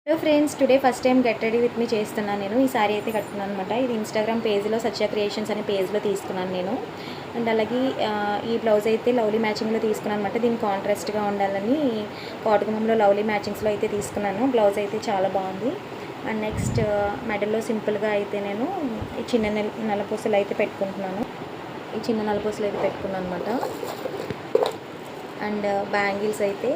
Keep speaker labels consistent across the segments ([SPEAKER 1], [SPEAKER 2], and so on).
[SPEAKER 1] Hello friends, today first time get ready with me చేస్తున్నాను. నేను ఈ సారీ అయితే కట్టుకున్నాను అనమాట. ఇది ఇన్స్టాగ్రామ్ పేజ్లో సత్య క్రియేషన్స్ అనే పేజ్లో తీసుకున్నాను నేను. అండ్ అలాగే ఈ బ్లౌజ్ అయితే లవ్లీ మ్యాచింగ్లో తీసుకున్నాను అనమాట. దీనికి కాంట్రాస్ట్గా ఉండాలని కోటగుమ్మంలో లవ్లీ మ్యాచింగ్స్లో అయితే తీసుకున్నాను. బ్లౌజ్ అయితే చాలా బాగుంది. అండ్ నెక్స్ట్ మెడల్లో సింపుల్గా అయితే నేను ఈ చిన్న నల్లపూసలు అయితే పెట్టుకుంటున్నాను. ఈ చిన్న నల్లపూసలు అయితే పెట్టుకున్నాను అనమాట. అండ్ బ్యాంగిల్స్ అయితే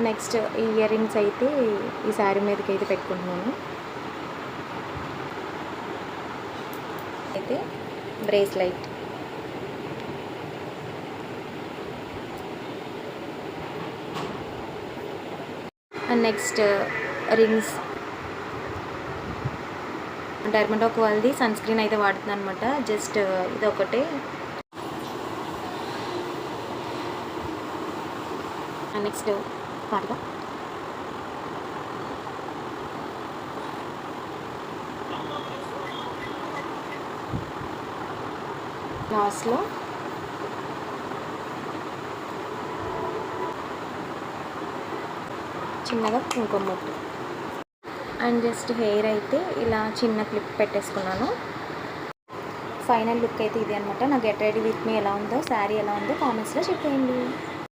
[SPEAKER 1] నెక్స్ట్ ఇయర్ రింగ్స్ అయితే ఈ శారీ మీదకి అయితే పెట్టుకుంటున్నాను. అయితే బ్రేస్లైట్, అండ్ నెక్స్ట్ రింగ్స్. డర్మటోక్ వాళ్ళది సన్ స్క్రీన్ అయితే వాడుతున్నాను అనమాట. జస్ట్ ఇది ఒకటే. నెక్స్ట్ పాడగా లాస్ట్లో చిన్నగా కుంకుమ బొట్టు. అండ్ జస్ట్ హెయిర్ అయితే ఇలా చిన్న క్లిప్ పెట్టేసుకున్నాను. ఫైనల్ లుక్ అయితే ఇది అనమాట. నా గెట్ రెడీ విత్ మీ ఎలా ఉందో, శారీ ఎలా ఉందో కామెంట్స్లో చెప్పేయండి.